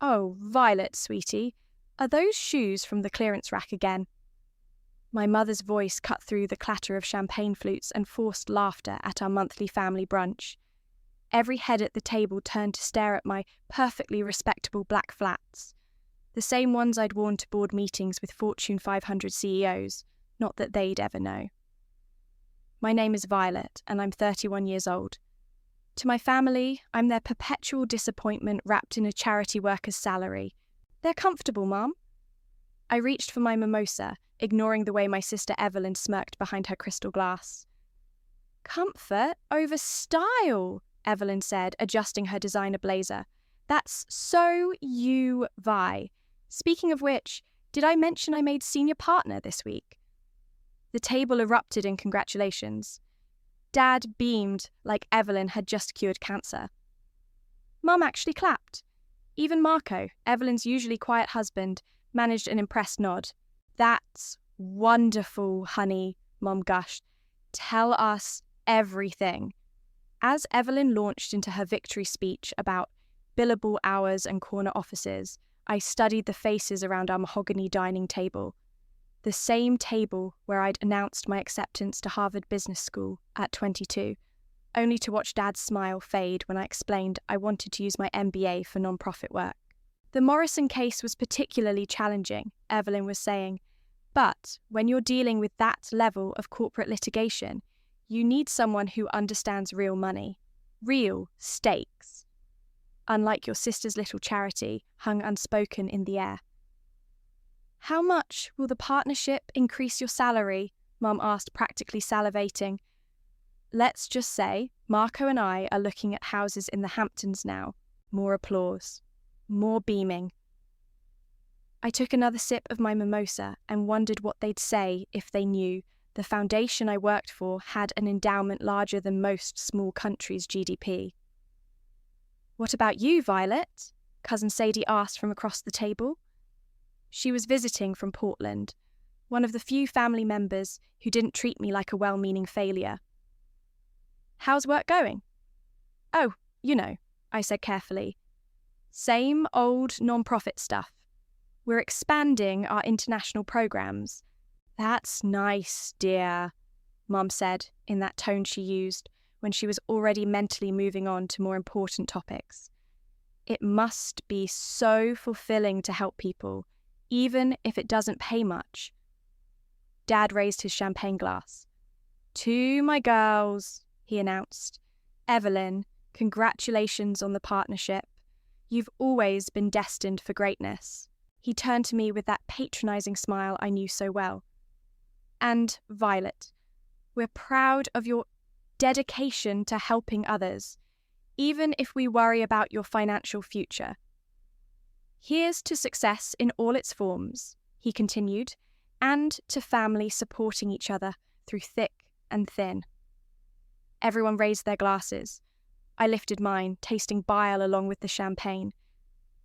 Oh, Violet, sweetie, are those shoes from the clearance rack again? My mother's voice cut through the clatter of champagne flutes and forced laughter at our monthly family brunch. Every head at the table turned to stare at my perfectly respectable black flats, the same ones I'd worn to board meetings with Fortune 500 CEOs, not that they'd ever know. My name is Violet, and I'm 31 years old. To my family, I'm their perpetual disappointment wrapped in a charity worker's salary. They're comfortable, Mum. I reached for my mimosa, ignoring the way my sister Evelyn smirked behind her crystal glass. Comfort over style, Evelyn said, adjusting her designer blazer. That's so you, Vi. Speaking of which, did I mention I made senior partner this week? The table erupted in congratulations. Dad beamed like Evelyn had just cured cancer. Mum actually clapped. Even Marco, Evelyn's usually quiet husband, managed an impressed nod. That's wonderful, honey, Mum gushed. Tell us everything. As Evelyn launched into her victory speech about billable hours and corner offices, I studied the faces around our mahogany dining table. The same table where I'd announced my acceptance to Harvard Business School at 22, only to watch Dad's smile fade when I explained I wanted to use my MBA for non-profit work. The Morrison case was particularly challenging, Evelyn was saying, but when you're dealing with that level of corporate litigation, you need someone who understands real money, real stakes. Unlike your sister's little charity hung unspoken in the air. How much will the partnership increase your salary? Mum asked, practically salivating. Let's just say Marco and I are looking at houses in the Hamptons now. More applause. More beaming. I took another sip of my mimosa and wondered what they'd say if they knew the foundation I worked for had an endowment larger than most small countries' GDP. What about you, Violet? Cousin Sadie asked from across the table. She was visiting from Portland, one of the few family members who didn't treat me like a well-meaning failure. How's work going? Oh, you know, I said carefully. Same old non-profit stuff. We're expanding our international programs. That's nice, dear, Mum said in that tone she used when she was already mentally moving on to more important topics. It must be so fulfilling to help people, even if it doesn't pay much. Dad raised his champagne glass. To my girls, he announced. Evelyn, congratulations on the partnership. You've always been destined for greatness. He turned to me with that patronizing smile I knew so well. And Violet, we're proud of your dedication to helping others, even if we worry about your financial future. Here's to success in all its forms, he continued, and to family supporting each other through thick and thin. Everyone raised their glasses. I lifted mine, tasting bile along with the champagne.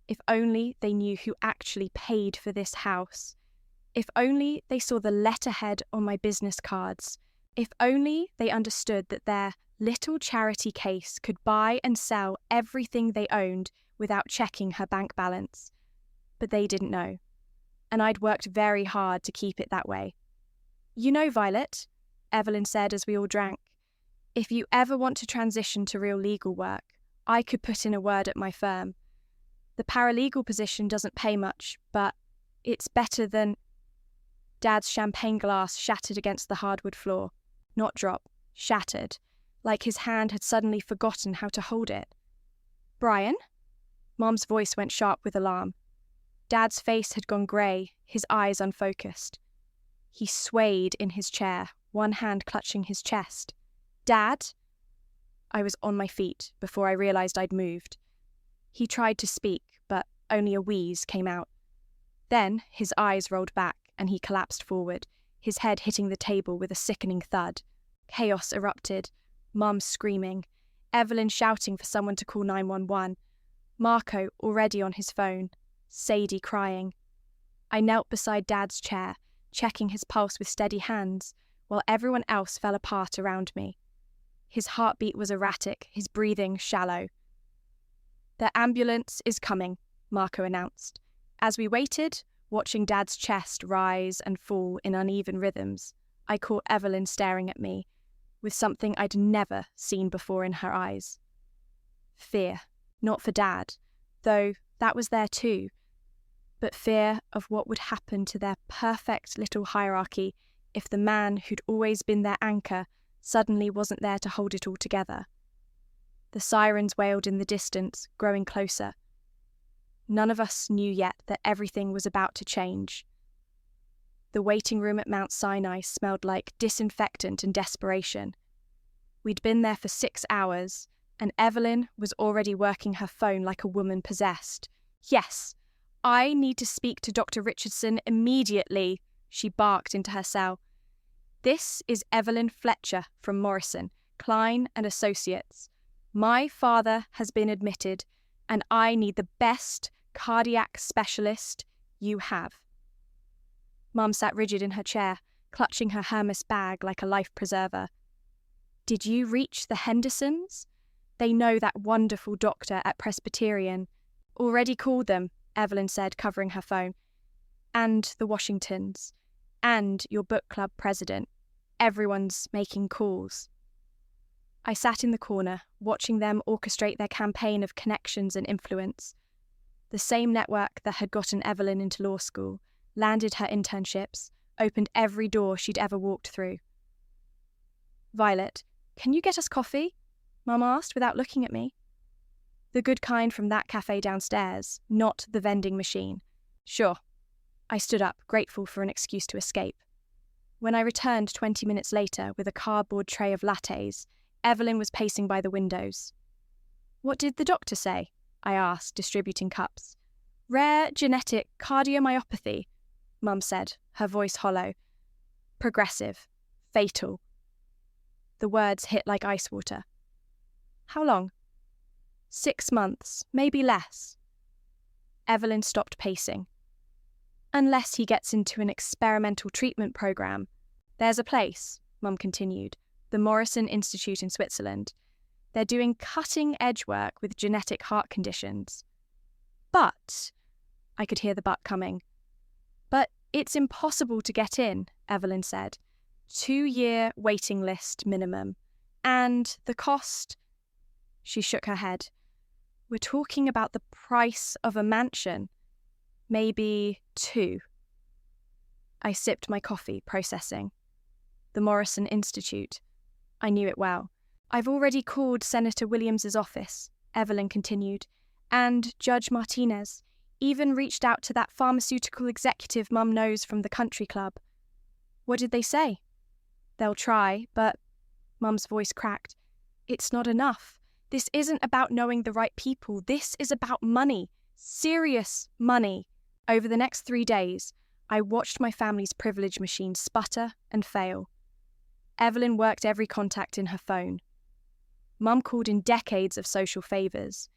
If only they knew who actually paid for this house. If only they saw the letterhead on my business cards. If only they understood that their little charity case could buy and sell everything they owned without checking her bank balance. But they didn't know. And I'd worked very hard to keep it that way. You know, Violet, Evelyn said as we all drank, if you ever want to transition to real legal work, I could put in a word at my firm. The paralegal position doesn't pay much, but it's better than... Dad's champagne glass shattered against the hardwood floor. Not drop, shattered, like his hand had suddenly forgotten how to hold it. Brian? Mom's voice went sharp with alarm. Dad's face had gone grey, his eyes unfocused. He swayed in his chair, one hand clutching his chest. Dad? I was on my feet before I realised I'd moved. He tried to speak, but only a wheeze came out. Then his eyes rolled back and he collapsed forward, his head hitting the table with a sickening thud. Chaos erupted, Mum screaming, Evelyn shouting for someone to call 911, Marco already on his phone, Sadie crying. I knelt beside Dad's chair, checking his pulse with steady hands, while everyone else fell apart around me. His heartbeat was erratic, his breathing shallow. The ambulance is coming, Marco announced. As we waited, watching Dad's chest rise and fall in uneven rhythms, I caught Evelyn staring at me, with something I'd never seen before in her eyes. Fear, not for Dad, though that was there too, but fear of what would happen to their perfect little hierarchy if the man who'd always been their anchor suddenly wasn't there to hold it all together. The sirens wailed in the distance, growing closer. None of us knew yet that everything was about to change. The waiting room at Mount Sinai smelled like disinfectant and desperation. We'd been there for 6 hours, and Evelyn was already working her phone like a woman possessed. "Yes, I need to speak to Dr. Richardson immediately," she barked into her cell. "This is Evelyn Fletcher from Morrison, Klein and Associates. My father has been admitted, and I need the best cardiac specialist you have." Mum sat rigid in her chair, clutching her Hermes bag like a life preserver. "Did you reach the Hendersons? They know that wonderful doctor at Presbyterian." "Already called them," Evelyn said, covering her phone. "And the Washingtons. And your book club president. Everyone's making calls." I sat in the corner, watching them orchestrate their campaign of connections and influence. The same network that had gotten Evelyn into law school, landed her internships, opened every door she'd ever walked through. "Violet, can you get us coffee?" Mum asked without looking at me. "The good kind from that cafe downstairs, not the vending machine." "Sure." I stood up, grateful for an excuse to escape. When I returned 20 minutes later with a cardboard tray of lattes, Evelyn was pacing by the windows. "What did the doctor say?" I asked, distributing cups. "Rare genetic cardiomyopathy," Mum said, her voice hollow. "Progressive. Fatal." The words hit like ice water. "How long?" 6 months, maybe less." Evelyn stopped pacing. "Unless he gets into an experimental treatment program. There's a place," Mum continued, the Morrison Institute in Switzerland. "They're doing cutting-edge work with genetic heart conditions." "But," I could hear the but coming. "But it's impossible to get in," Evelyn said. 2-year waiting list minimum. And the cost..." She shook her head. "We're talking about the price of a mansion. Maybe 2. I sipped my coffee, processing. The Morrison Institute. I knew it well. "I've already called Senator Williams's office," Evelyn continued, "and Judge Martinez. Even reached out to that pharmaceutical executive Mum knows from the country club." "What did they say?" "They'll try, but..." Mum's voice cracked. "It's not enough. This isn't about knowing the right people. This is about money. Serious money." Over the next 3 days, I watched my family's privilege machine sputter and fail. Evelyn worked every contact in her phone. Mum called in decades of social favours.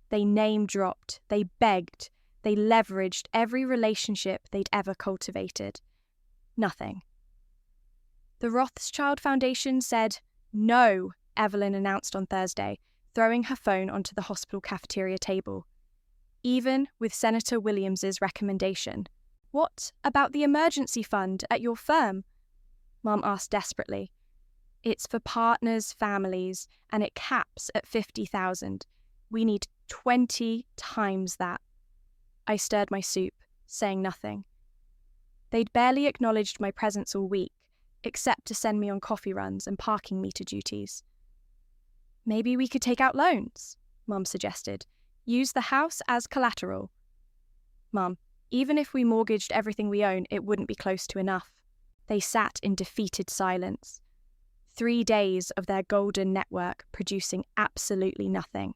They name-dropped, they begged, they leveraged every relationship they'd ever cultivated. Nothing. The Rothschild Foundation said, "No," Evelyn announced on Thursday, throwing her phone onto the hospital cafeteria table. "Even with Senator Williams's recommendation." "What about the emergency fund at your firm?" Mum asked desperately. "It's for partners' families, and it caps at 50,000. We need 20 times that." I stirred my soup, saying nothing. They'd barely acknowledged my presence all week, except to send me on coffee runs and parking meter duties. "Maybe we could take out loans," Mum suggested. "Use the house as collateral." "Mum, even if we mortgaged everything we own, it wouldn't be close to enough." They sat in defeated silence. 3 days of their golden network producing absolutely nothing.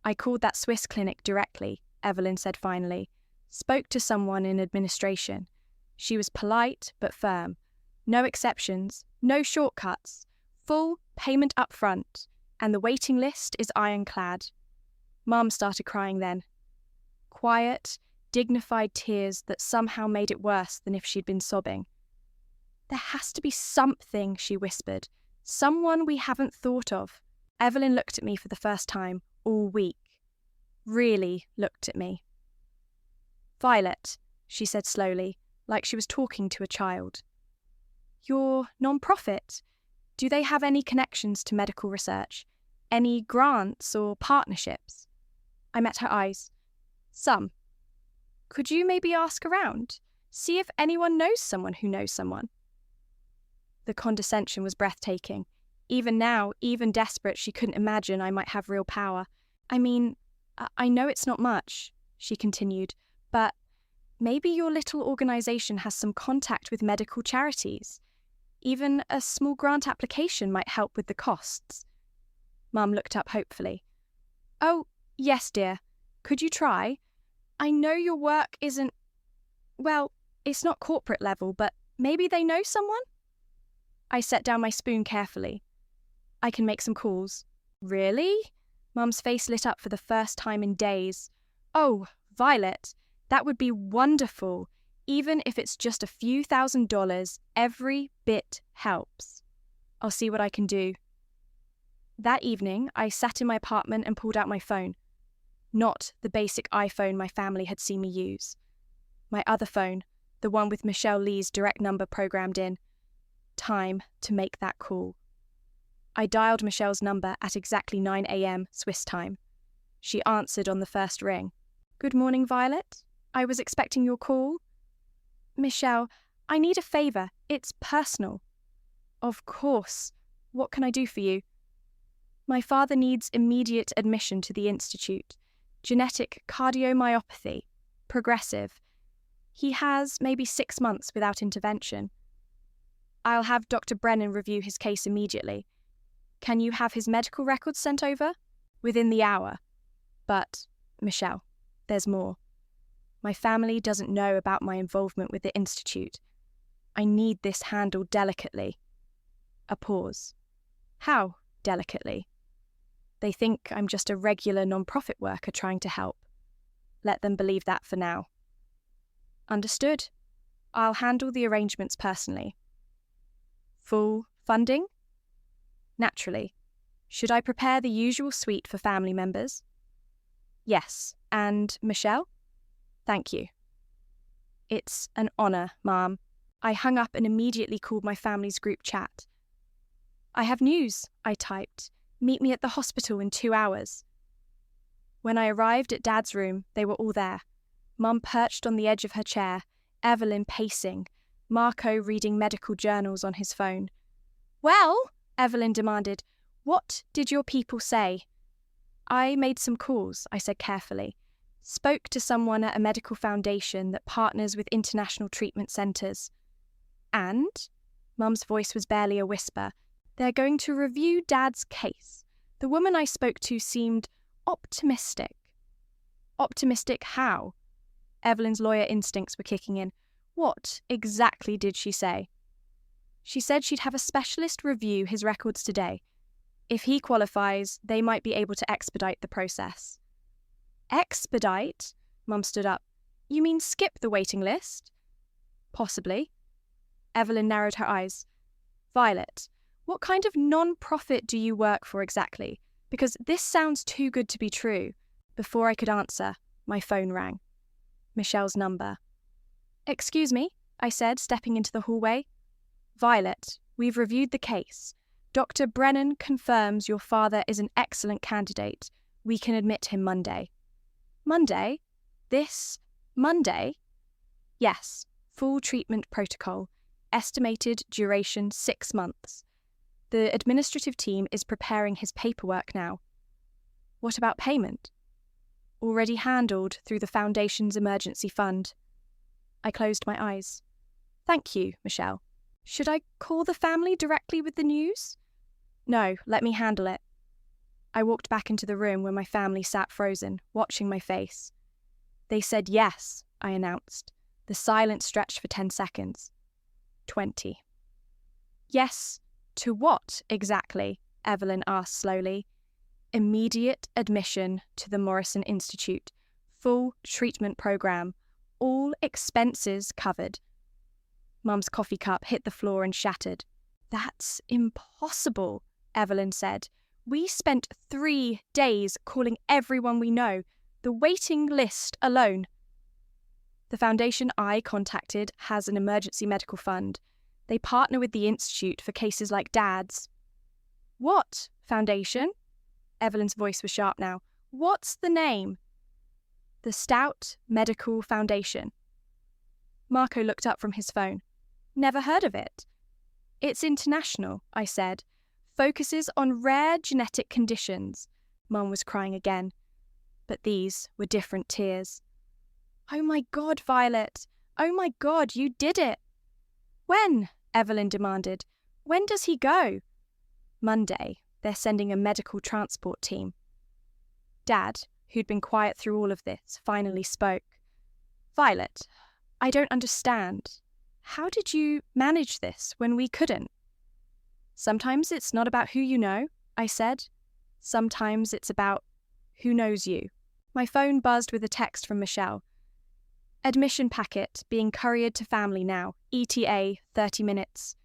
"I called that Swiss clinic directly," Evelyn said finally. "Spoke to someone in administration. She was polite but firm. No exceptions, no shortcuts. Full payment up front, and the waiting list is ironclad." Mum started crying then. Quiet, dignified tears that somehow made it worse than if she'd been sobbing. "There has to be something," she whispered. "Someone we haven't thought of." Evelyn looked at me for the first time all week. really looked at me. "Violet," she said slowly, like she was talking to a child. "Your non-profit, do they have any connections to medical research? Any grants or partnerships?" I met her eyes. "Some. Could you maybe ask around? See if anyone knows someone who knows someone?" The condescension was breathtaking. Even now, even desperate, she couldn't imagine I might have real power. "I mean, I know it's not much," she continued, "but maybe your little organisation has some contact with medical charities. Even a small grant application might help with the costs." Mum looked up hopefully. "Oh, yes, dear. Could you try? I know your work isn't... well, it's not corporate level, but maybe they know someone?" I set down my spoon carefully. "I can make some calls." "Really?" Mum's face lit up for the first time in days. "Oh, Violet, that would be wonderful. Even if it's just a few $1,000s, every bit helps. I'll see what I can do." That evening, I sat in my apartment and pulled out my phone. Not the basic iPhone my family had seen me use. My other phone, the one with Michelle Lee's direct number programmed in. Time to make that call. I dialed Michelle's number at exactly 9 a.m. Swiss time. She answered on the first ring. "Good morning, Violet. I was expecting your call." "Michelle, I need a favour. It's personal." "Of course. What can I do for you?" "My father needs immediate admission to the institute. Genetic cardiomyopathy. Progressive. He has maybe 6 months without intervention. I'll have Dr. Brennan review his case immediately. Can you have his medical records sent over?" "Within the hour. But, Michelle, there's more. My family doesn't know about my involvement with the institute. I need this handled delicately." A pause. "How delicately?" "They think I'm just a regular non-profit worker trying to help. Let them believe that for now." "Understood. I'll handle the arrangements personally." "Full funding?" "Naturally. Should I prepare the usual suite for family members?" "Yes. And Michelle?" "Thank you." "It's an honour, Ma'am." I hung up and immediately called my family's group chat. "I have news," I typed. "Meet me at the hospital in 2 hours." When I arrived at Dad's room, they were all there. Mum perched on the edge of her chair, Evelyn pacing, Marco reading medical journals on his phone. "Well," Evelyn demanded, "what did your people say?" "I made some calls," I said carefully. "Spoke to someone at a medical foundation that partners with international treatment centres." "And?" Mum's voice was barely a whisper. "They're going to review Dad's case. The woman I spoke to seemed optimistic." "Optimistic how?" Evelyn's lawyer instincts were kicking in. "What exactly did she say?" "She said she'd have a specialist review his records today. If he qualifies, they might be able to expedite the process." "Expedite?" Mum stood up. "You mean skip the waiting list?" "Possibly." Evelyn narrowed her eyes. "Violet, what kind of non-profit do you work for exactly? Because this sounds too good to be true." Before I could answer, my phone rang. Michelle's number. "Excuse me," I said, stepping into the hallway. "Violet, we've reviewed the case. Dr. Brennan confirms your father is an excellent candidate. We can admit him Monday." "Monday? This Monday?" "Yes. Full treatment protocol. Estimated duration 6 months. The administrative team is preparing his paperwork now." "What about payment?" "Already handled through the Foundation's emergency fund." I closed my eyes. "Thank you, Michelle. Should I call the family directly with the news?" "No, let me handle it." I walked back into the room where my family sat frozen, watching my face. "They said yes," I announced. The silence stretched for 10 seconds. 20. "Yes, to what exactly?" Evelyn asked slowly. "Immediate admission to the Morrison Institute. Full treatment program. All expenses covered." Mum's coffee cup hit the floor and shattered. "That's impossible," Evelyn said. "We spent 3 days calling everyone we know. The waiting list alone. The foundation I contacted has an emergency medical fund. They partner with the Institute for cases like Dad's. What foundation? Evelyn's voice was sharp now. What's the name? The Stout Medical Foundation. Marco looked up from his phone. Never heard of it. It's international, I said. Focuses on rare genetic conditions. Mum was crying again. But these were different tears. Oh my God, Violet. Oh my God, you did it. When? Evelyn demanded. When does he go? Monday. They're sending a medical transport team. Dad, who'd been quiet through all of this, finally spoke. Violet, I don't understand. How did you manage this when we couldn't? Sometimes it's not about who you know, I said. Sometimes it's about who knows you. My phone buzzed with a text from Michelle. Admission packet being couriered to family now. ETA 30 minutes.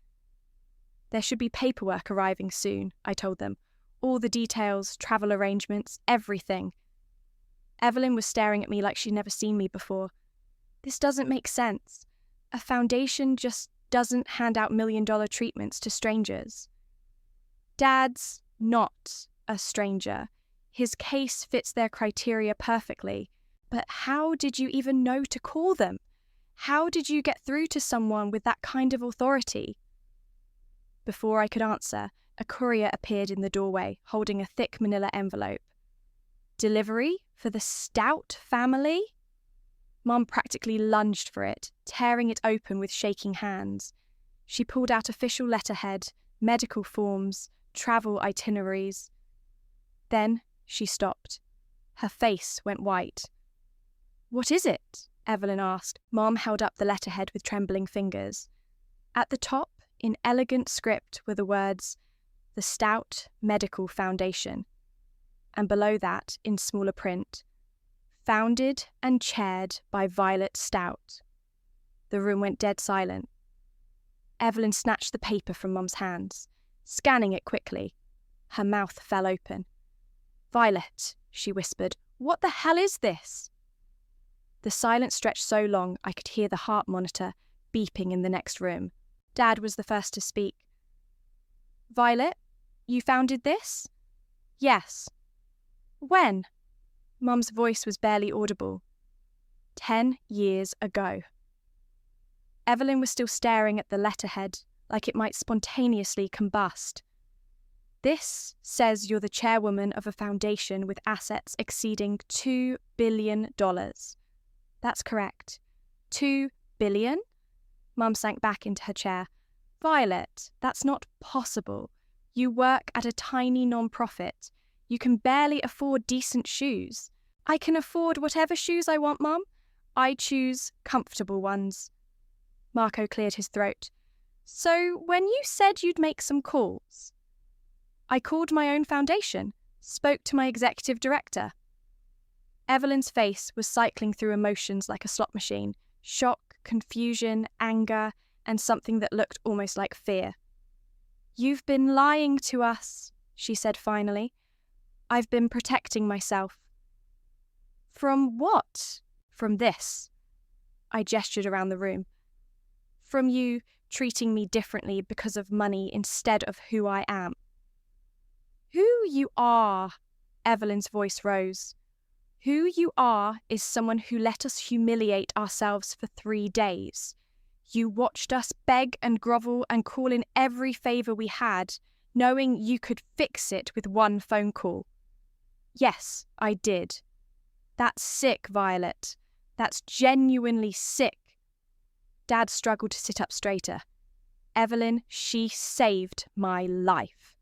There should be paperwork arriving soon, I told them. All the details, travel arrangements, everything. Evelyn was staring at me like she'd never seen me before. This doesn't make sense. A foundation just doesn't hand out million-dollar treatments to strangers. Dad's not a stranger. His case fits their criteria perfectly. But how did you even know to call them? How did you get through to someone with that kind of authority? Before I could answer, a courier appeared in the doorway, holding a thick manila envelope. Delivery for the Stout family? Mum practically lunged for it, tearing it open with shaking hands. She pulled out official letterhead, medical forms, travel itineraries. Then she stopped. Her face went white. What is it? Evelyn asked. Mom held up the letterhead with trembling fingers. At the top, in elegant script, were the words, The Stout Medical Foundation. And below that, in smaller print, Founded and chaired by Violet Stout. The room went dead silent. Evelyn snatched the paper from Mum's hands, scanning it quickly. Her mouth fell open. Violet, she whispered, what the hell is this? The silence stretched so long I could hear the heart monitor beeping in the next room. Dad was the first to speak. Violet, you founded this? Yes. When? Mum's voice was barely audible. 10 years ago. Evelyn was still staring at the letterhead, like it might spontaneously combust. This says you're the chairwoman of a foundation with assets exceeding $2 billion. That's correct. 2 billion? Mum sank back into her chair. Violet, that's not possible. You work at a tiny non-profit. You can barely afford decent shoes. I can afford whatever shoes I want, Mum. I choose comfortable ones. Marco cleared his throat. So when you said you'd make some calls? I called my own foundation, spoke to my executive director. Evelyn's face was cycling through emotions like a slot machine. Shock, confusion, anger, and something that looked almost like fear. You've been lying to us, she said finally. I've been protecting myself. From what? From this. I gestured around the room. From you treating me differently because of money instead of who I am. Who you are, Evelyn's voice rose. Who you are is someone who let us humiliate ourselves for 3 days. You watched us beg and grovel and call in every favour we had, knowing you could fix it with one phone call. Yes, I did. That's sick, Violet. That's genuinely sick. Dad struggled to sit up straighter. Evelyn, she saved my life.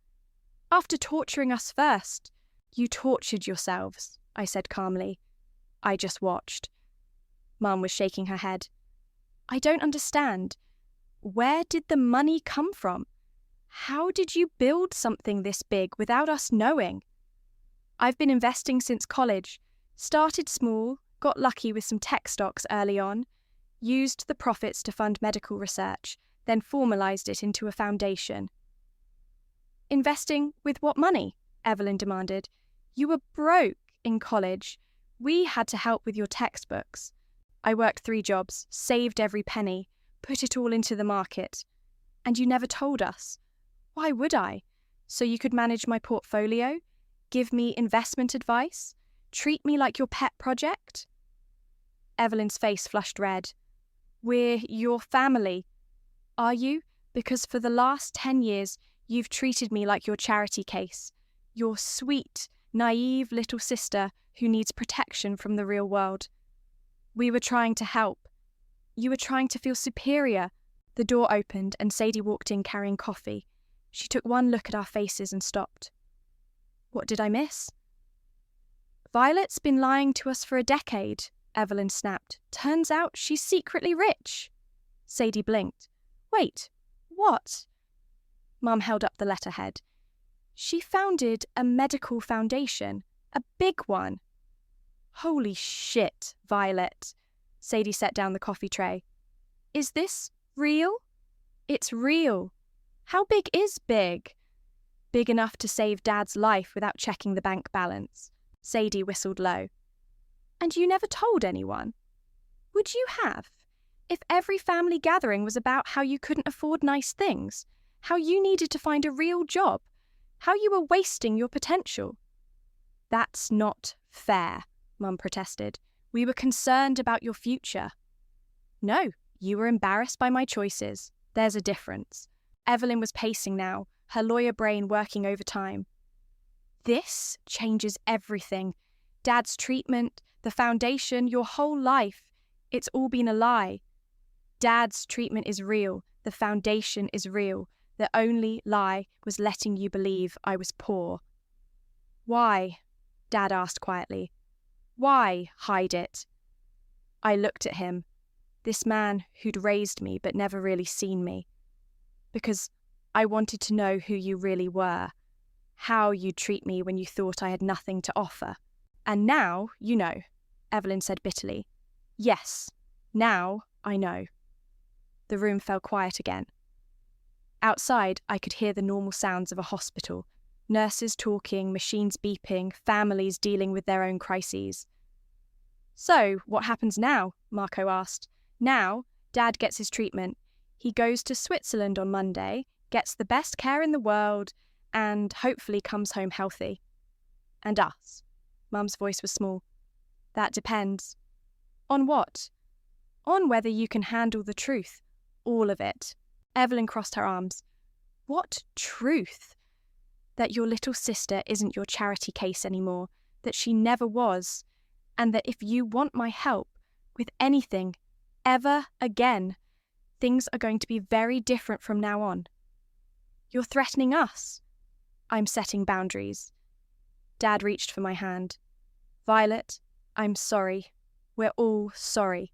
After torturing us first, you tortured yourselves, I said calmly. I just watched. Mum was shaking her head. I don't understand. Where did the money come from? How did you build something this big without us knowing? I've been investing since college. Started small, got lucky with some tech stocks early on, used the profits to fund medical research, then formalised it into a foundation. Investing with what money? Evelyn demanded. You were broke in college. We had to help with your textbooks. I worked 3 jobs, saved every penny, put it all into the market. And you never told us. Why would I? So you could manage my portfolio? Give me investment advice? Treat me like your pet project? Evelyn's face flushed red. We're your family. Are you? Because for the last 10 years, you've treated me like your charity case. Your sweet, naive little sister who needs protection from the real world. We were trying to help. You were trying to feel superior. The door opened and Sadie walked in carrying coffee. She took one look at our faces and stopped. What did I miss? Violet's been lying to us for a decade, Evelyn snapped. Turns out she's secretly rich. Sadie blinked. Wait, what? Mum held up the letterhead. She founded a medical foundation, a big one. Holy shit, Violet. Sadie set down the coffee tray. Is this real? It's real. How big is big? Big enough to save Dad's life without checking the bank balance. Sadie whistled low. And you never told anyone? Would you have? If every family gathering was about how you couldn't afford nice things, how you needed to find a real job, how you were wasting your potential. That's not fair, Mum protested. We were concerned about your future. No, you were embarrassed by my choices. There's a difference. Evelyn was pacing now, her lawyer brain working overtime. This changes everything. Dad's treatment, the foundation, your whole life. It's all been a lie. Dad's treatment is real. The foundation is real. The only lie was letting you believe I was poor. Why? Dad asked quietly. Why hide it? I looked at him, this man who'd raised me but never really seen me. Because I wanted to know who you really were, how you'd treat me when you thought I had nothing to offer. And now you know, Evelyn said bitterly. Yes, now I know. The room fell quiet again. Outside, I could hear the normal sounds of a hospital. Nurses talking, machines beeping, families dealing with their own crises. So, what happens now? Marco asked. Now, Dad gets his treatment. He goes to Switzerland on Monday, gets the best care in the world, and hopefully comes home healthy. And us? Mum's voice was small. That depends. On what? On whether you can handle the truth. All of it. Evelyn crossed her arms. What truth? That your little sister isn't your charity case anymore, that she never was, and that if you want my help with anything, ever again, things are going to be very different from now on. You're threatening us. I'm setting boundaries. Dad reached for my hand. Violet, I'm sorry. We're all sorry.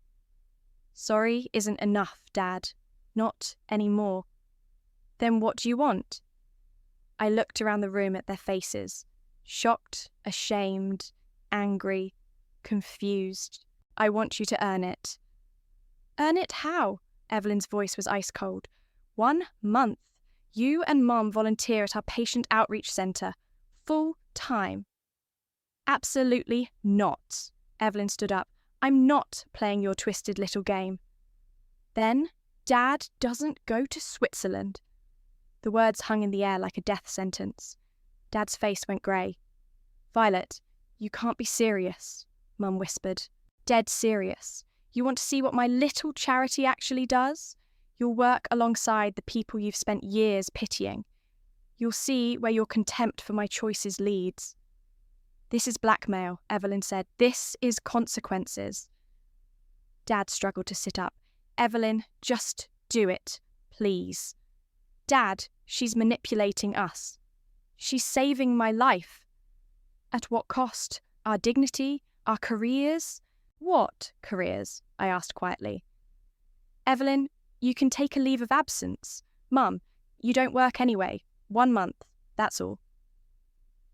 Sorry isn't enough, Dad. Not anymore. Then what do you want? I looked around the room at their faces, shocked, ashamed, angry, confused. I want you to earn it. Earn it how? Evelyn's voice was ice cold. 1 month. You and Mum volunteer at our patient outreach centre. Full time. Absolutely not. Evelyn stood up. I'm not playing your twisted little game. Then Dad doesn't go to Switzerland. The words hung in the air like a death sentence. Dad's face went grey. Violet, you can't be serious, Mum whispered. Dead serious. You want to see what my little charity actually does? You'll work alongside the people you've spent years pitying. You'll see where your contempt for my choices leads. This is blackmail, Evelyn said. This is consequences. Dad struggled to sit up. Evelyn, just do it, please. Dad, she's manipulating us. She's saving my life. At what cost? Our dignity? Our careers? What careers? I asked quietly. Evelyn, you can take a leave of absence. Mum, you don't work anyway. 1 month, that's all.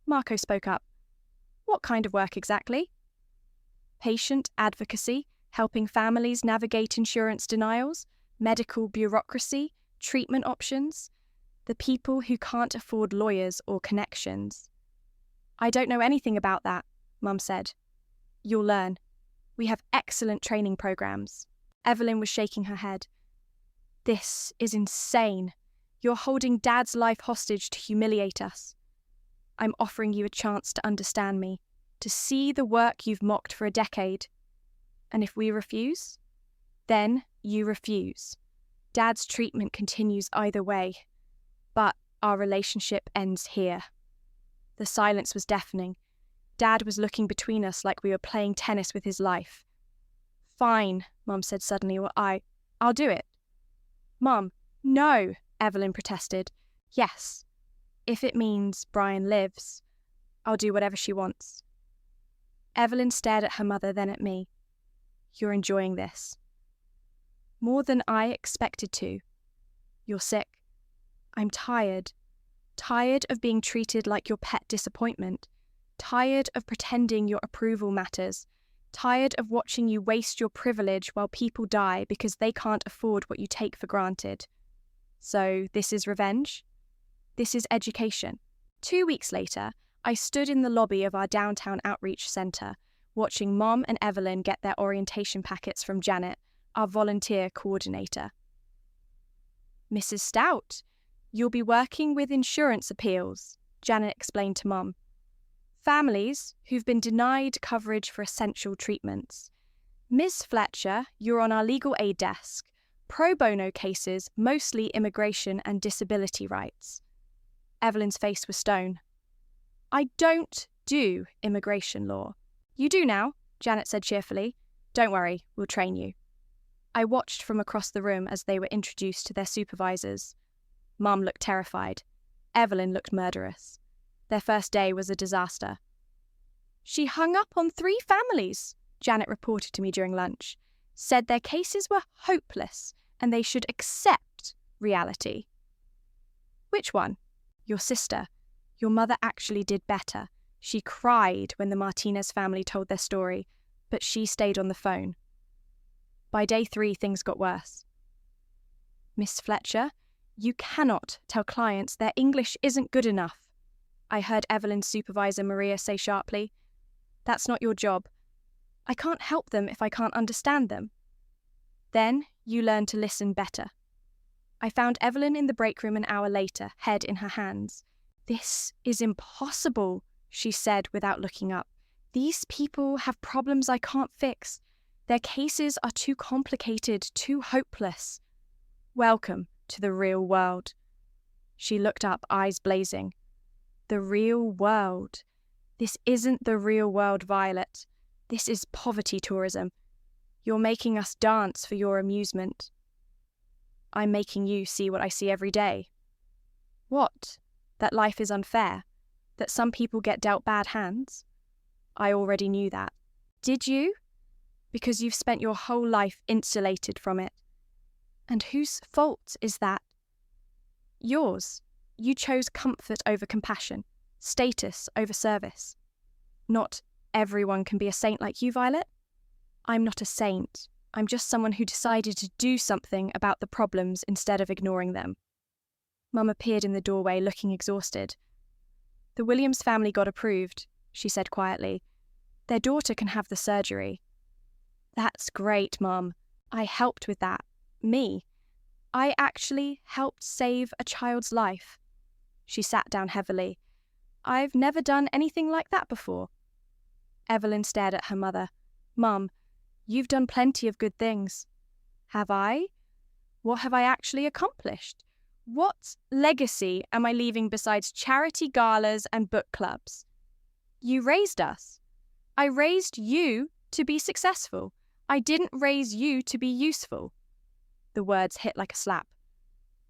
Marco spoke up. What kind of work exactly? Patient advocacy, helping families navigate insurance denials, medical bureaucracy, treatment options, the people who can't afford lawyers or connections. I don't know anything about that, Mum said. You'll learn. We have excellent training programs. Evelyn was shaking her head. This is insane. You're holding Dad's life hostage to humiliate us. I'm offering you a chance to understand me, to see the work you've mocked for a decade. And if we refuse, then you refuse. Dad's treatment continues either way, but our relationship ends here. The silence was deafening. Dad was looking between us like we were playing tennis with his life. Fine, Mum said suddenly, or I'll do it. Mum, no, Evelyn protested. Yes, if it means Brian lives, I'll do whatever she wants. Evelyn stared at her mother, then at me. You're enjoying this. More than I expected to. You're sick. I'm tired. Tired of being treated like your pet disappointment. Tired of pretending your approval matters. Tired of watching you waste your privilege while people die because they can't afford what you take for granted. So this is revenge? This is education. 2 weeks later, I stood in the lobby of our downtown outreach centre, watching Mom and Evelyn get their orientation packets from Janet, our volunteer coordinator. Mrs. Stout, you'll be working with insurance appeals, Janet explained to Mum. Families who've been denied coverage for essential treatments. Ms. Fletcher, you're on our legal aid desk. Pro bono cases, mostly immigration and disability rights. Evelyn's face was stone. I don't do immigration law. You do now, Janet said cheerfully. Don't worry, we'll train you. I watched from across the room as they were introduced to their supervisors. Mum looked terrified. Evelyn looked murderous. Their first day was a disaster. She hung up on 3 families, Janet reported to me during lunch. Said their cases were hopeless and they should accept reality. Which one? Your sister. Your mother actually did better. She cried when the Martinez family told their story, but she stayed on the phone. By day 3, things got worse. Miss Fletcher, you cannot tell clients their English isn't good enough, I heard Evelyn's supervisor Maria say sharply. That's not your job. I can't help them if I can't understand them. Then you learn to listen better. I found Evelyn in the break room an hour later, head in her hands. This is impossible, she said without looking up. These people have problems I can't fix. Their cases are too complicated, too hopeless. Welcome to the real world. She looked up, eyes blazing. The real world. This isn't the real world, Violet. This is poverty tourism. You're making us dance for your amusement. I'm making you see what I see every day. What? That life is unfair? That some people get dealt bad hands? I already knew that. Did you? Because you've spent your whole life insulated from it. And whose fault is that? Yours. You chose comfort over compassion, status over service. Not everyone can be a saint like you, Violet. I'm not a saint. I'm just someone who decided to do something about the problems instead of ignoring them. Mum appeared in the doorway, looking exhausted. The Williams family got approved, she said quietly. Their daughter can have the surgery. That's great, Mum. I helped with that. Me. I actually helped save a child's life. She sat down heavily. I've never done anything like that before. Evelyn stared at her mother. Mum, you've done plenty of good things. Have I? What have I actually accomplished? What legacy am I leaving besides charity galas and book clubs? You raised us. I raised you to be successful. I didn't raise you to be useful. The words hit like a slap.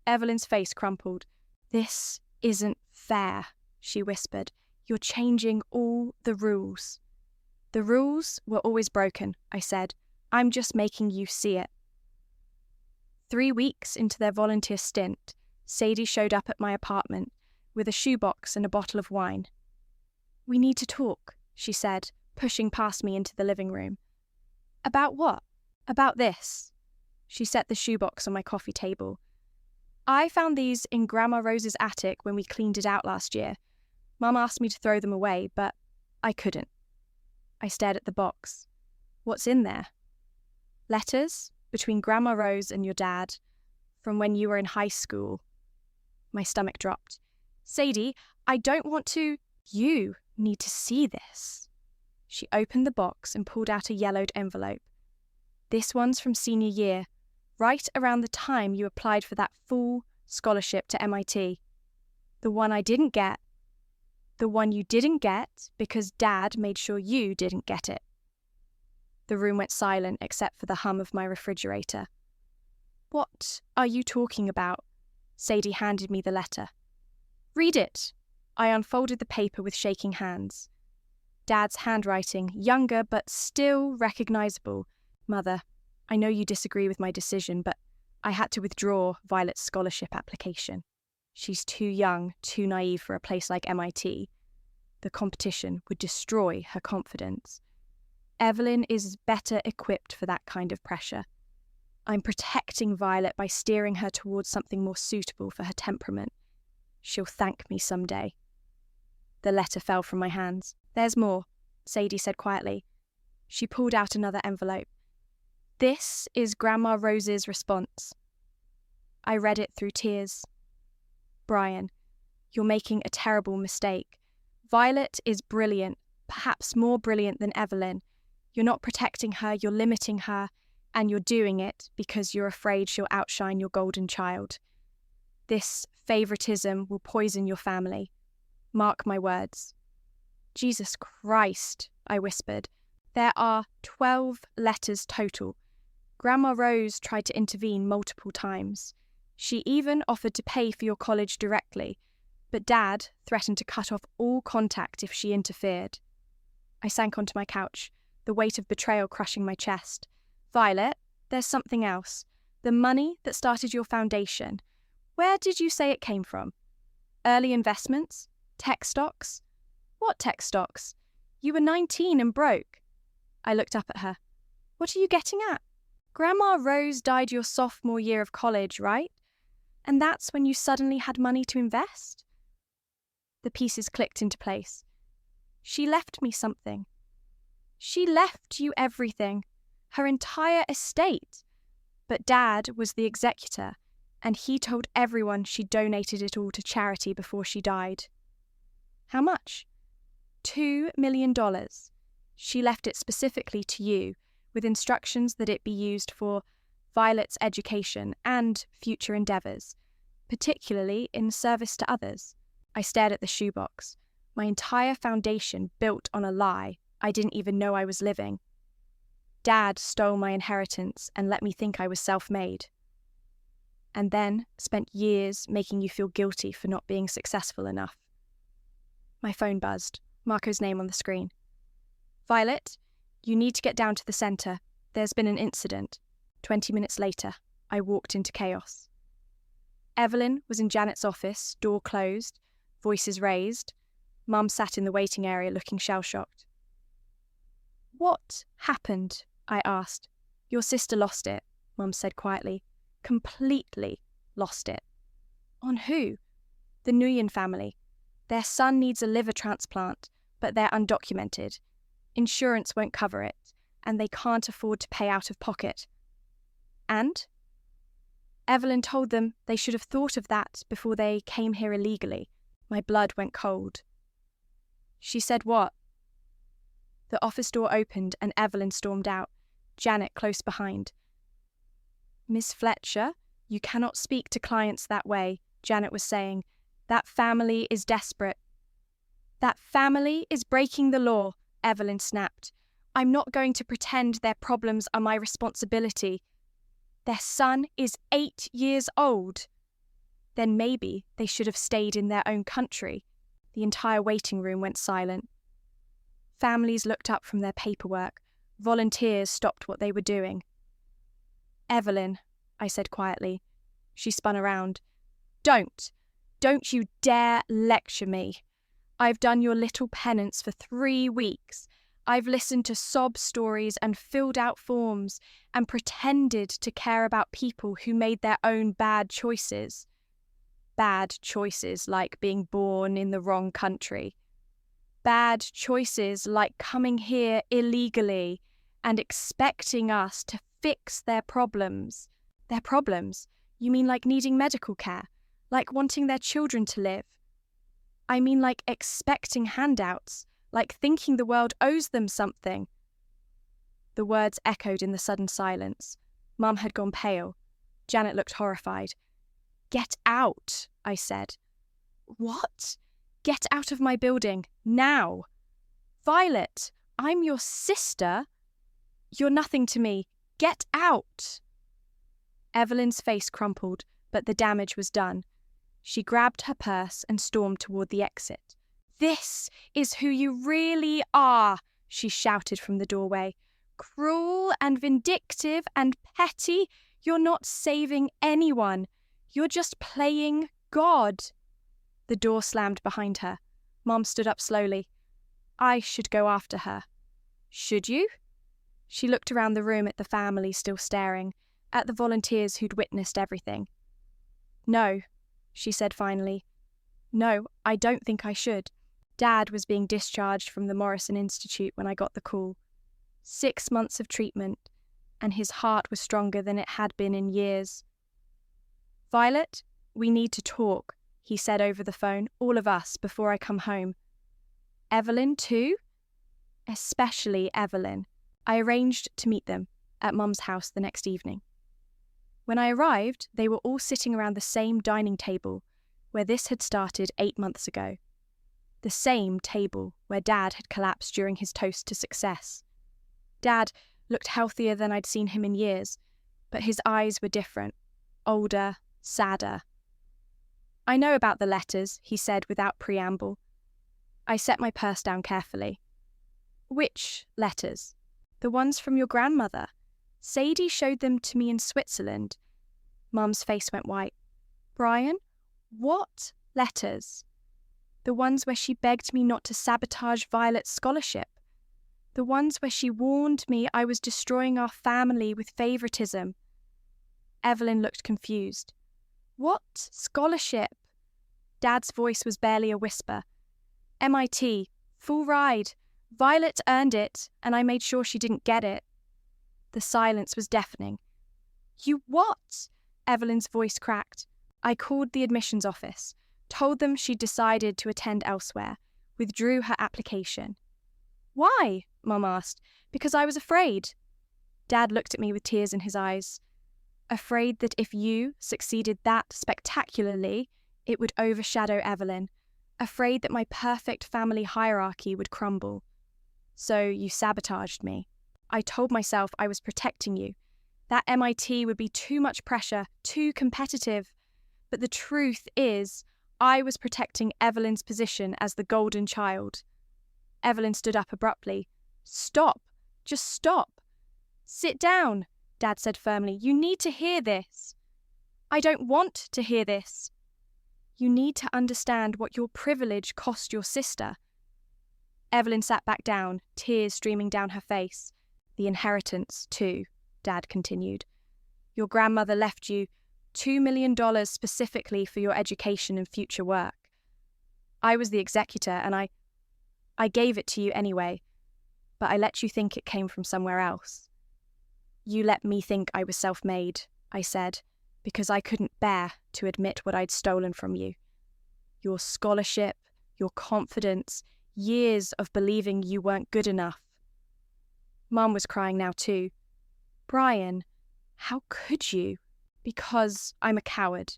Evelyn's face crumpled. This isn't fair, she whispered. You're changing all the rules. The rules were always broken, I said. I'm just making you see it. 3 weeks into their volunteer stint, Sadie showed up at my apartment with a shoebox and a bottle of wine. We need to talk, she said, pushing past me into the living room. About what? About this. She set the shoebox on my coffee table. I found these in Grandma Rose's attic when we cleaned it out last year. Mum asked me to throw them away, but I couldn't. I stared at the box. What's in there? Letters between Grandma Rose and your dad from when you were in high school. My stomach dropped. Sadie, I don't want to. You need to see this. She opened the box and pulled out a yellowed envelope. This one's from senior year, right around the time you applied for that full scholarship to MIT. The one I didn't get. The one you didn't get because Dad made sure you didn't get it. The room went silent except for the hum of my refrigerator. What are you talking about? Sadie handed me the letter. Read it. I unfolded the paper with shaking hands. Dad's handwriting, younger but still recognizable. Mother, I know you disagree with my decision, but I had to withdraw Violet's scholarship application. She's too young, too naive for a place like MIT. The competition would destroy her confidence. Evelyn is better equipped for that kind of pressure. I'm protecting Violet by steering her towards something more suitable for her temperament. She'll thank me someday. The letter fell from my hands. There's more, Sadie said quietly. She pulled out another envelope. This is Grandma Rose's response. I read it through tears. Brian, you're making a terrible mistake. Violet is brilliant, perhaps more brilliant than Evelyn. You're not protecting her, you're limiting her, and you're doing it because you're afraid she'll outshine your golden child. This favoritism will poison your family. Mark my words. Jesus Christ, I whispered. There are 12 letters total. Grandma Rose tried to intervene multiple times. She even offered to pay for your college directly, but Dad threatened to cut off all contact if she interfered. I sank onto my couch, the weight of betrayal crushing my chest. Violet, there's something else. The money that started your foundation. Where did you say it came from? Early investments? Tech stocks? What tech stocks? You were 19 and broke. I looked up at her. What are you getting at? Grandma Rose died your sophomore year of college, right? And that's when you suddenly had money to invest? The pieces clicked into place. She left me something. She left you everything, her entire estate. But Dad was the executor, and he told everyone she donated it all to charity before she died. How much? $2 million. She left it specifically to you, with instructions that it be used for Violet's education and future endeavours, particularly in service to others. I stared at the shoebox, my entire foundation built on a lie I didn't even know I was living. Dad stole my inheritance and let me think I was self-made. And then spent years making you feel guilty for not being successful enough. My phone buzzed, Marco's name on the screen. Violet, you need to get down to the centre. There's been an incident. 20 minutes later, I walked into chaos. Evelyn was in Janet's office, door closed, voices raised. Mum sat in the waiting area looking shell-shocked. What happened? I asked. Your sister lost it, Mum said quietly. Completely lost it. On who? The Nguyen family. Their son needs a liver transplant, but they're undocumented. Insurance won't cover it, and they can't afford to pay out of pocket. And? Evelyn told them they should have thought of that before they came here illegally. My blood went cold. She said what? The office door opened and Evelyn stormed out, Janet close behind. Miss Fletcher, you cannot speak to clients that way, Janet was saying. That family is desperate. That family is breaking the law, Evelyn snapped. I'm not going to pretend their problems are my responsibility. Their son is 8 years old. Then maybe they should have stayed in their own country. The entire waiting room went silent. Families looked up from their paperwork. Volunteers stopped what they were doing. Evelyn, I said quietly. She spun around. Don't you dare lecture me. I've done your little penance for 3 weeks. I've listened to sob stories and filled out forms and pretended to care about people who made their own bad choices. Bad choices like being born in the wrong country. bad choices like coming here illegally and expecting us to fix their problems. Their problems? You mean like needing medical care? Like wanting their children to live? I mean like expecting handouts, like thinking the world owes them something. The words echoed in the sudden silence. Mum had gone pale. Janet looked horrified. "Get out," I said. "What?" "Get out of my building, now." "Violet, I'm your sister." "You're nothing to me. Get out." Evelyn's face crumpled, but the damage was done. She grabbed her purse and stormed toward the exit. "This is who you really are," she shouted from the doorway. "Cruel and vindictive and petty. You're not saving anyone. You're just playing God." The door slammed behind her. Mom stood up slowly. "I should go after her." "Should you?" She looked around the room at the family still staring, at the volunteers who'd witnessed everything. "No," she said finally. "No, I don't think I should. Dad was being discharged from the Morrison Institute when I got the call. 6 months of treatment, and his heart was stronger than it had been in years. "Violet, we need to talk," he said over the phone, "all of us, before I come home." "Evelyn too?" "Especially Evelyn." I arranged to meet them at Mum's house the next evening. When I arrived, they were all sitting around the same dining table where this had started 8 months ago. The same table where Dad had collapsed during his toast to success. Dad looked healthier than I'd seen him in years, but his eyes were different, older, sadder. "I know about the letters," he said without preamble. I set my purse down carefully. "Which letters?" "The ones from your grandmother. Sadie showed them to me in Switzerland." Mum's face went white. "Brian, what letters?" "The ones where she begged me not to sabotage Violet's scholarship. The ones where she warned me I was destroying our family with favoritism." Evelyn looked confused. "What scholarship?" Dad's voice was barely a whisper. "MIT, full ride. Violet earned it, and I made sure she didn't get it." The silence was deafening. "You what?" Evelyn's voice cracked. I called the admissions office, told them she'd decided to attend elsewhere, withdrew her application. "Why?" Mum asked. "Because I was afraid." Dad looked at me with tears in his eyes. "Afraid that if you succeeded that spectacularly, it would overshadow Evelyn. Afraid that my perfect family hierarchy would crumble. So you sabotaged me. I told myself I was protecting you. That MIT would be too much pressure, too competitive. But the truth is, I was protecting Evelyn's position as the golden child." Evelyn stood up abruptly. "Stop. Just stop." "Sit down," Dad said firmly. "You need to hear this." "I don't want to hear this." "You need to understand what your privilege cost your sister." Evelyn sat back down, tears streaming down her face. "The inheritance, too," Dad continued. "Your grandmother left you $2 million specifically for your education and future work. I was the executor, and I gave it to you anyway, but I let you think it came from somewhere else. You let me think I was self-made," I said, "because I couldn't bear to admit what I'd stolen from you. Your scholarship, your confidence, years of believing you weren't good enough." Mum was crying now too. "Brian, how could you?" "Because I'm a coward.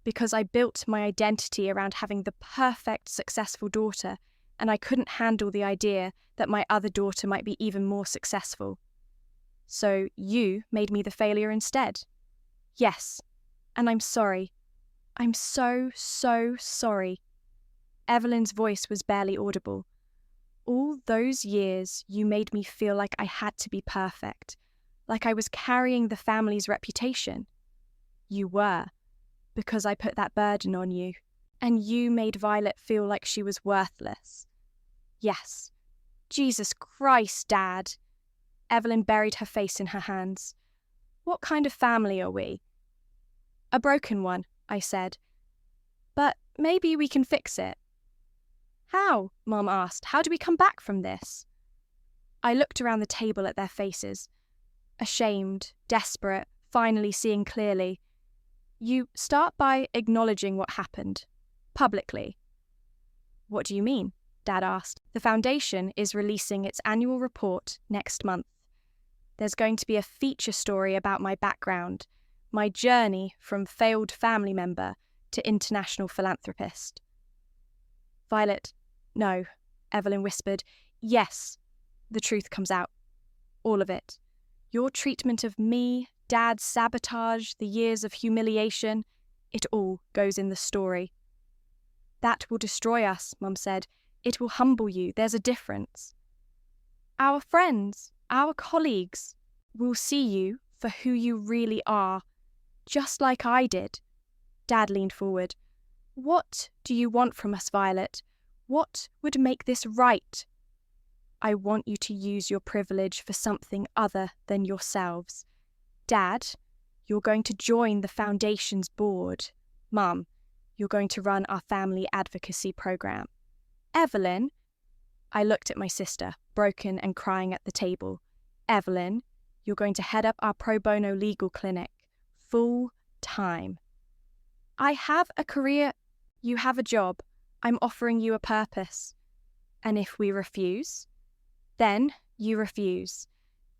Because I built my identity around having the perfect, successful daughter, and I couldn't handle the idea that my other daughter might be even more successful. So you made me the failure instead." "Yes, and I'm sorry. I'm so, so sorry." Evelyn's voice was barely audible. "All those years you made me feel like I had to be perfect, like I was carrying the family's reputation. You were, because I put that burden on you, and you made Violet feel like she was worthless." "Yes. Jesus Christ, Dad." Evelyn buried her face in her hands. "What kind of family are we?" "A broken one," I said. "But maybe we can fix it." How? Mum asked. How do we come back from this? I looked around the table at their faces. Ashamed, desperate, finally seeing clearly. You start by acknowledging what happened. Publicly. What do you mean? Dad asked. The foundation is releasing its annual report next month. There's going to be a feature story about my background, my journey from failed family member to international philanthropist. Violet, no, Evelyn whispered. Yes, the truth comes out. All of it. Your treatment of me, Dad's sabotage, the years of humiliation, it all goes in the story. That will destroy us, Mum said. It will humble you. There's a difference. Our friends, our colleagues, will see you for who you really are, just like I did. Dad leaned forward. What do you want from us, Violet? What would make this right? I want you to use your privilege for something other than yourselves. Dad, you're going to join the foundation's board. Mum, you're going to run our family advocacy program. Evelyn, I looked at my sister, broken and crying at the table. Evelyn, you're going to head up our pro bono legal clinic, full time. I have a career, you have a job. I'm offering you a purpose. And if we refuse, then you refuse.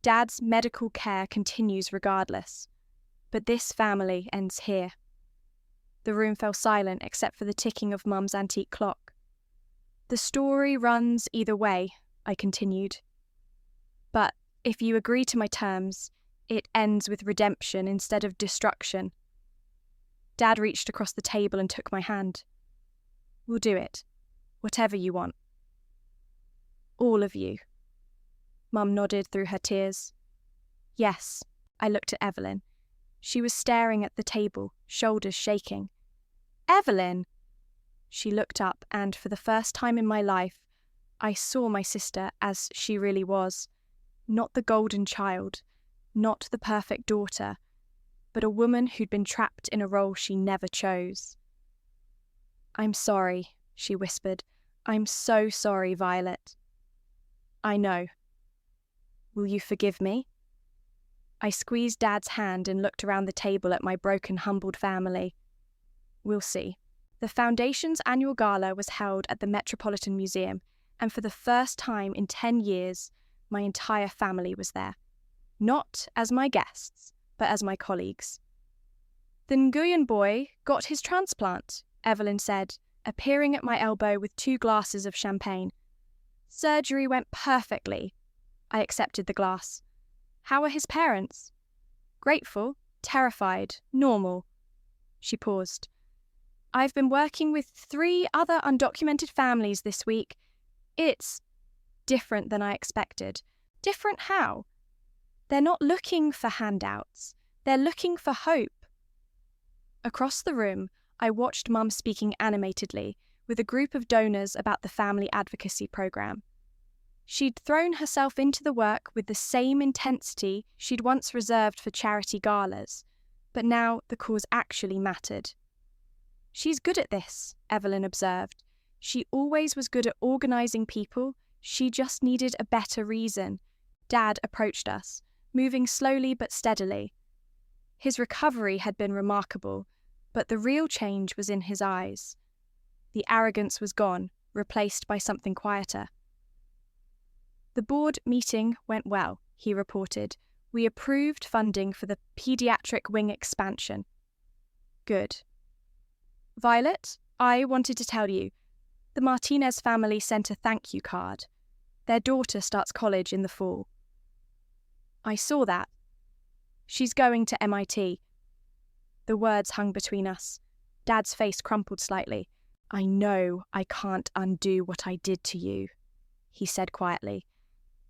Dad's medical care continues regardless. But this family ends here. The room fell silent except for the ticking of Mum's antique clock. The story runs either way, I continued. But if you agree to my terms, it ends with redemption instead of destruction. Dad reached across the table and took my hand. We'll do it. Whatever you want. All of you. Mum nodded through her tears. Yes, I looked at Evelyn. She was staring at the table, shoulders shaking. Evelyn! She looked up and, for the first time in my life, I saw my sister as she really was. Not the golden child, not the perfect daughter, but a woman who'd been trapped in a role she never chose. I'm sorry, she whispered. I'm so sorry, Violet. I know. Will you forgive me? I squeezed Dad's hand and looked around the table at my broken, humbled family. We'll see. The Foundation's annual gala was held at the Metropolitan Museum, and for the first time in 10 years, my entire family was there. Not as my guests, but as my colleagues. The Nguyen boy got his transplant, Evelyn said, appearing at my elbow with 2 glasses of champagne. Surgery went perfectly. I accepted the glass. How are his parents? Grateful, terrified, normal. She paused. I've been working with 3 other undocumented families this week. It's different than I expected. Different how? They're not looking for handouts. They're looking for hope. Across the room, I watched Mum speaking animatedly with a group of donors about the family advocacy program. She'd thrown herself into the work with the same intensity she'd once reserved for charity galas, but now the cause actually mattered. She's good at this, Evelyn observed. She always was good at organising people. She just needed a better reason. Dad approached us, moving slowly but steadily. His recovery had been remarkable, but the real change was in his eyes. The arrogance was gone, replaced by something quieter. The board meeting went well, he reported. We approved funding for the paediatric wing expansion. Good. Violet, I wanted to tell you, the Martinez family sent a thank you card. Their daughter starts college in the fall. I saw that. She's going to MIT. The words hung between us. Dad's face crumpled slightly. I know I can't undo what I did to you, he said quietly.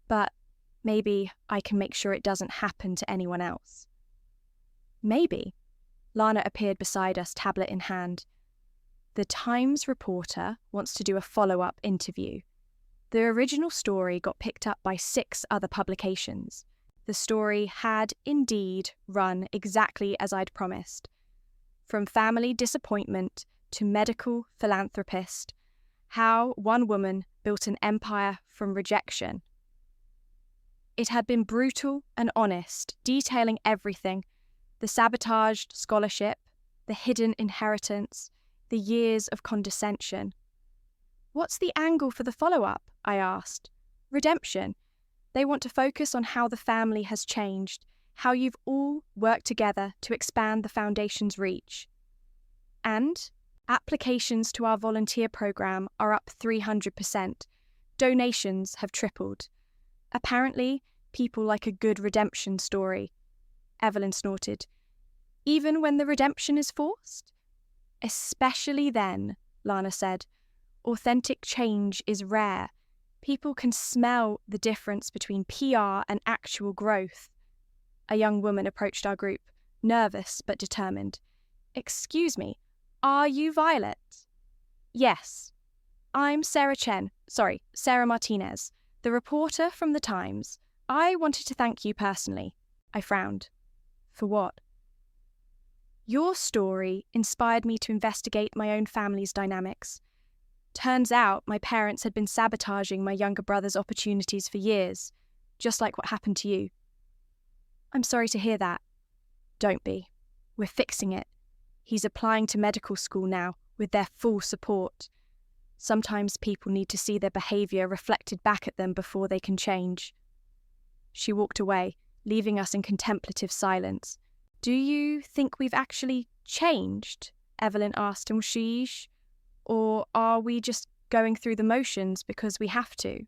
But maybe I can make sure it doesn't happen to anyone else. Maybe. Lana appeared beside us, tablet in hand. The Times reporter wants to do a follow-up interview. The original story got picked up by 6 other publications. The story had indeed run exactly as I'd promised. From family disappointment to medical philanthropist, How one woman built an empire from rejection. It had been brutal and honest, detailing everything: the sabotaged scholarship, the hidden inheritance, the years of condescension. What's the angle for the follow-up? I asked. Redemption. They want to focus on how the family has changed, how you've all worked together to expand the foundation's reach. And applications to our volunteer program are up 300%. Donations have tripled. Apparently, people like a good redemption story. Evelyn snorted. Even when the redemption is forced? Especially then, Lana said. Authentic change is rare. People can smell the difference between PR and actual growth. A young woman approached our group, nervous but determined. Excuse me, are you Violet? Yes. I'm Sarah Martinez, the reporter from The Times. I wanted to thank you personally. I frowned. For what? Your story inspired me to investigate my own family's dynamics. Turns out my parents had been sabotaging my younger brother's opportunities for years, just like what happened to you. I'm sorry to hear that. Don't be. We're fixing it. He's applying to medical school now, with their full support. Sometimes people need to see their behaviour reflected back at them before they can change. She walked away, leaving us in contemplative silence. Do you think we've actually changed? Evelyn asked in sheesh. Or are we just going through the motions because we have to?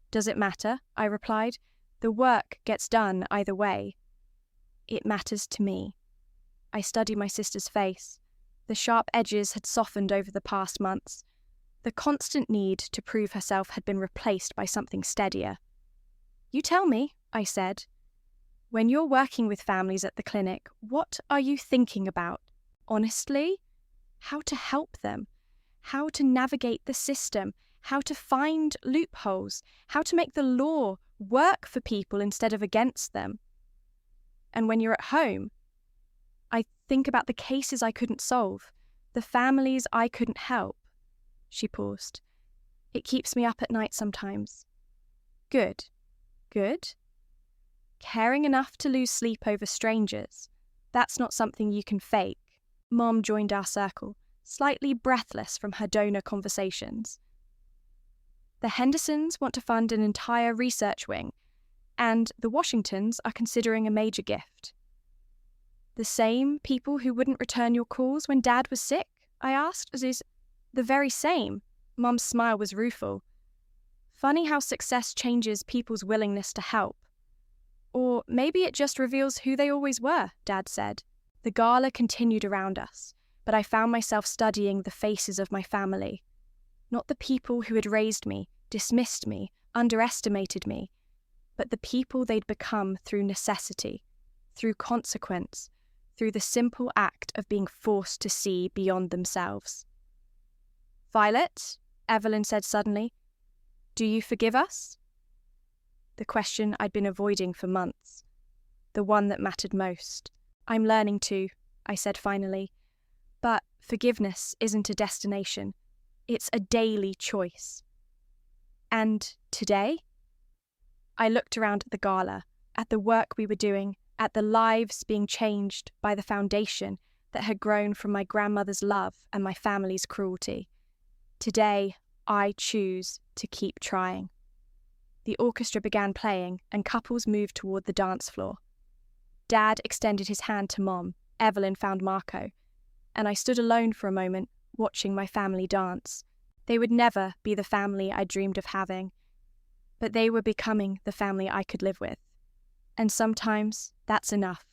Does it matter? I replied. The work gets done either way. It matters to me. I studied my sister's face. The sharp edges had softened over the past months. The constant need to prove herself had been replaced by something steadier. You tell me, I said. When you're working with families at the clinic, what are you thinking about? Honestly? How to help them, how to navigate the system, how to find loopholes, how to make the law work for people instead of against them. And when you're at home, I think about the cases I couldn't solve, the families I couldn't help. She paused. It keeps me up at night sometimes. Good. Good? Caring enough to lose sleep over strangers. That's not something you can fake. Mom joined our circle, slightly breathless from her donor conversations. The Hendersons want to fund an entire research wing, and the Washingtons are considering a major gift. The same people who wouldn't return your calls when Dad was sick? I asked. Is the very same. Mum's smile was rueful. Funny how success changes people's willingness to help. Or maybe it just reveals who they always were, Dad said. The gala continued around us, but I found myself studying the faces of my family. Not the people who had raised me, dismissed me, underestimated me, but the people they'd become through necessity, through consequence, through the simple act of being forced to see beyond themselves. Violet, Evelyn said suddenly, do you forgive us? The question I'd been avoiding for months, the one that mattered most. I'm learning to, I said finally, but forgiveness isn't a destination. It's a daily choice. And today? I looked around at the gala, at the work we were doing, at the lives being changed by the foundation that had grown from my grandmother's love and my family's cruelty. Today, I choose to keep trying. The orchestra began playing, and couples moved toward the dance floor. Dad extended his hand to Mom. Evelyn found Marco. And I stood alone for a moment, watching my family dance. They would never be the family I dreamed of having, but they were becoming the family I could live with. And sometimes that's enough.